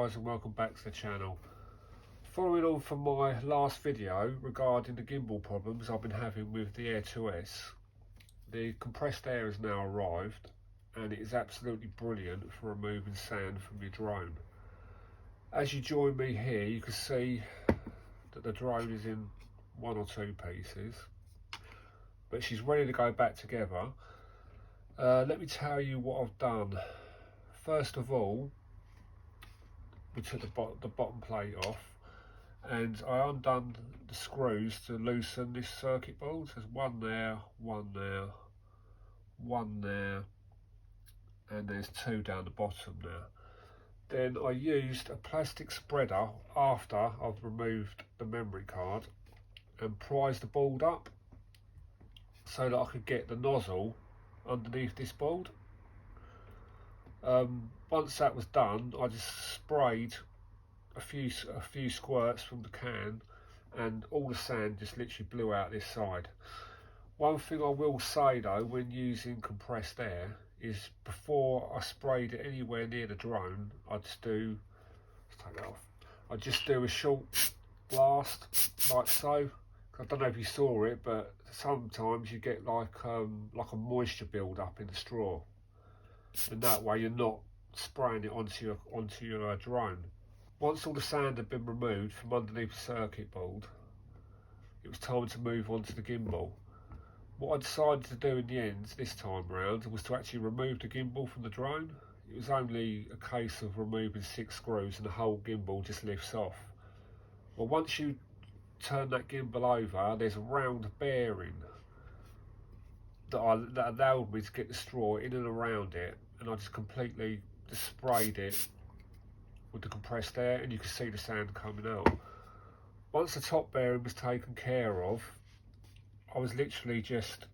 guys, and welcome back to the channel. Following on from my last video regarding the gimbal problems I've been having with the Air 2S, the compressed air has now arrived and it is absolutely brilliant for removing sand from your drone. As you join me here, you can see that the drone is in one or two pieces, but she's ready to go back together. Let me tell you what I've done. First of all, we took the bottom plate off and I undone the screws to loosen this circuit board. There's one there, one there, one there, and there's two down the bottom there. Then I used a plastic spreader after I've removed the memory card and prised the board up so that I could get the nozzle underneath this board. Once that was done, I just sprayed a few squirts from the can and all the sand just literally blew out this side. One thing I will say though, when using compressed air, is before I sprayed it anywhere near the drone, let's take that off, I just do a short blast like so. I don't know if you saw it, but sometimes you get like a moisture build up in the straw, and that way you're not spraying it onto your drone. Once all the sand had been removed from underneath the circuit board, it was time to move on to the gimbal. What I decided to do in the end this time round was to actually remove the gimbal from the drone. It was only a case of removing 6 screws and the whole gimbal just lifts off. Well, once you turn that gimbal over, there's a round bearing that allowed me to get the straw in and around it, and I just completely sprayed it with the compressed air, and you can see the sand coming out. Once the top bearing was taken care of, I was literally just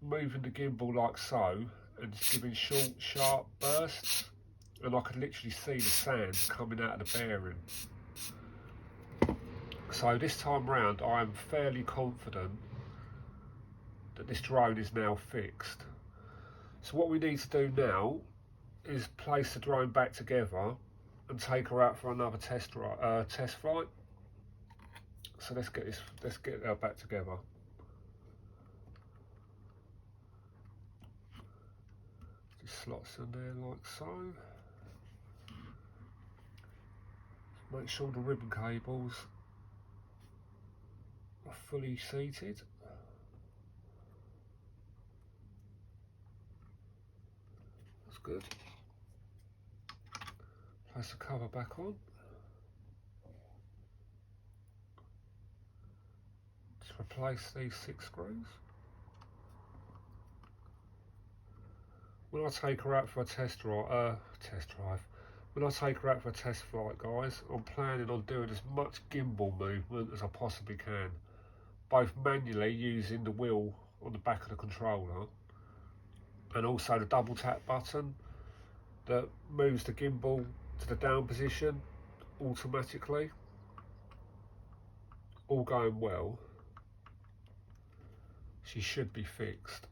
moving the gimbal like so and just giving short, sharp bursts, and I could literally see the sand coming out of the bearing. So this time round, I am fairly confident that this drone is now fixed. So what we need to do now is place the drone back together and take her out for another test flight. So let's get her back together. Just slots in there like so. Make sure the ribbon cables are fully seated. That's good. Place the cover back on. Just replace these 6 screws. When I take her out for a test drive, when I take her out for a test flight, guys, I'm planning on doing as much gimbal movement as I possibly can, both manually using the wheel on the back of the controller and also the double tap button that moves the gimbal to the down position automatically. All going well, she should be fixed.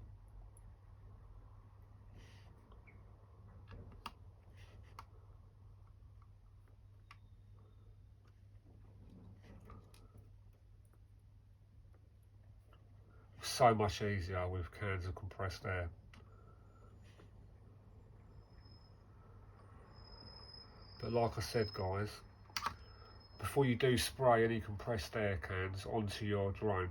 So much easier with cans of compressed air. But like I said, guys, before you do spray any compressed air cans onto your drone,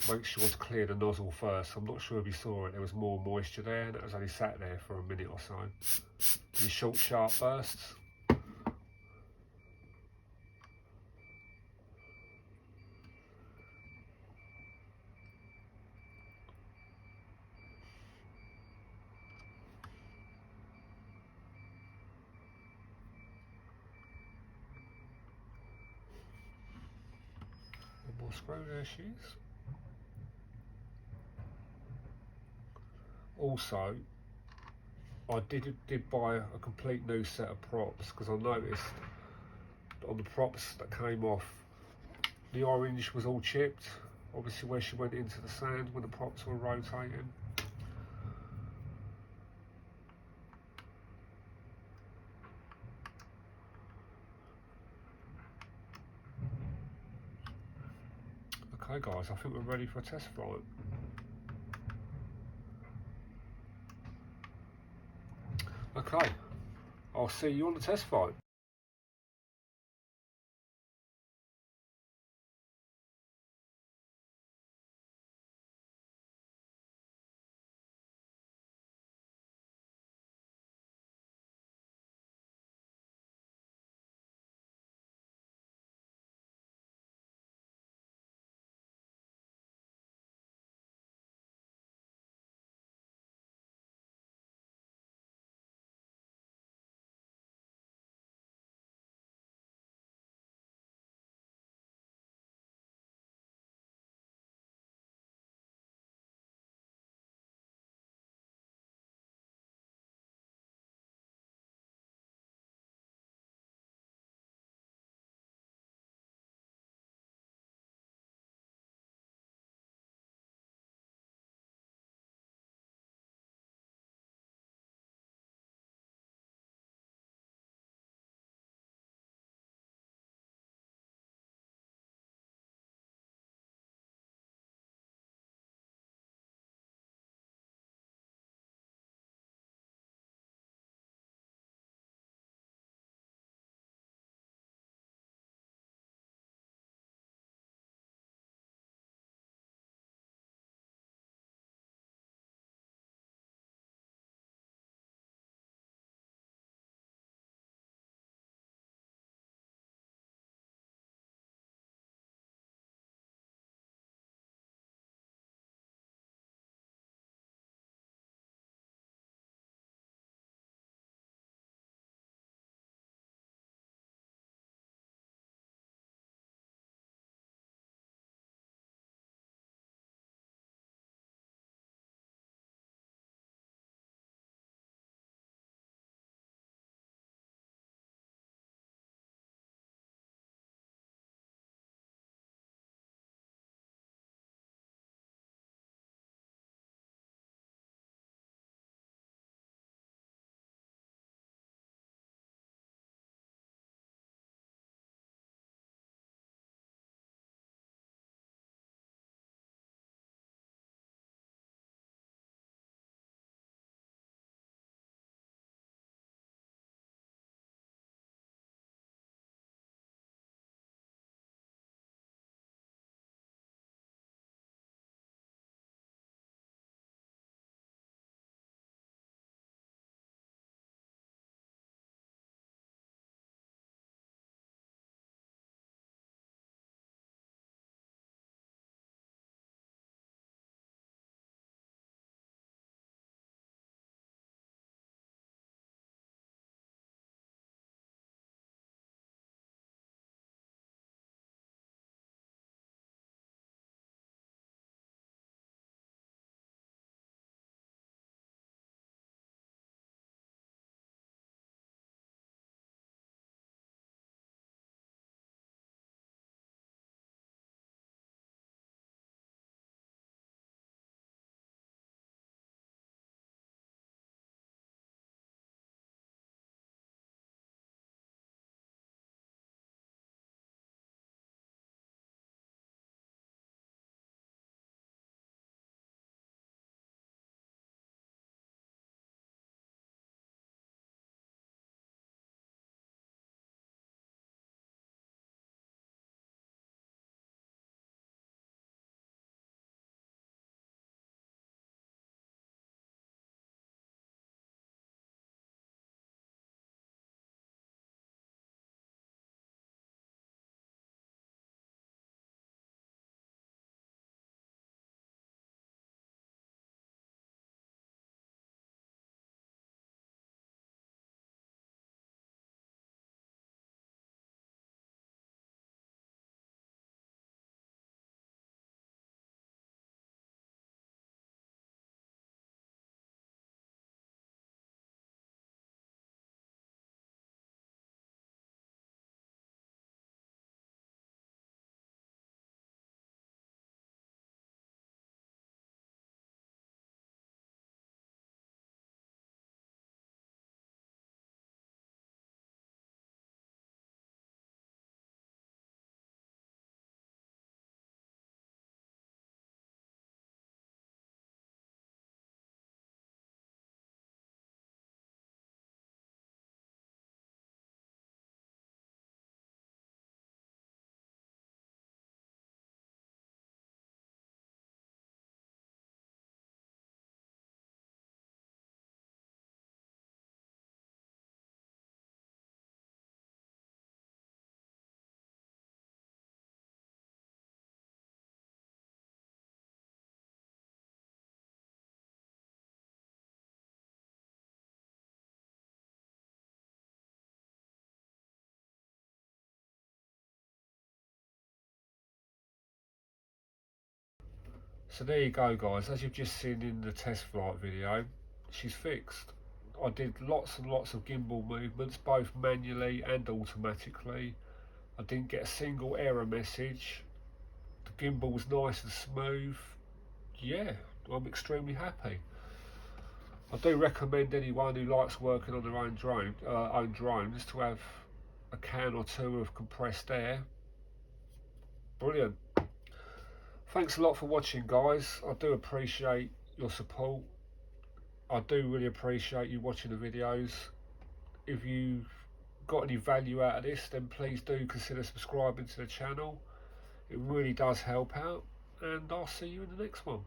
make sure to clear the nozzle first. I'm not sure if you saw it, there was more moisture there and it was only sat there for a minute or so. These short, sharp bursts. One more screw, there she is. Also, I did buy a complete new set of props, because I noticed on the props that came off, the orange was all chipped, obviously where she went into the sand when the props were rotating. Okay guys, I think we're ready for a test flight. Okay, I'll see you on the test flight. So there you go guys, as you've just seen in the test flight video, she's fixed. I did lots and lots of gimbal movements, both manually and automatically. I didn't get a single error message. The gimbal was nice and smooth. Yeah, I'm extremely happy. I do recommend anyone who likes working on their own drones to have a can or two of compressed air. Brilliant. Thanks a lot for watching guys. I do appreciate your support. I do really appreciate you watching the videos. If you got any value out of this, then please do consider subscribing to the channel. It really does help out, and I'll see you in the next one.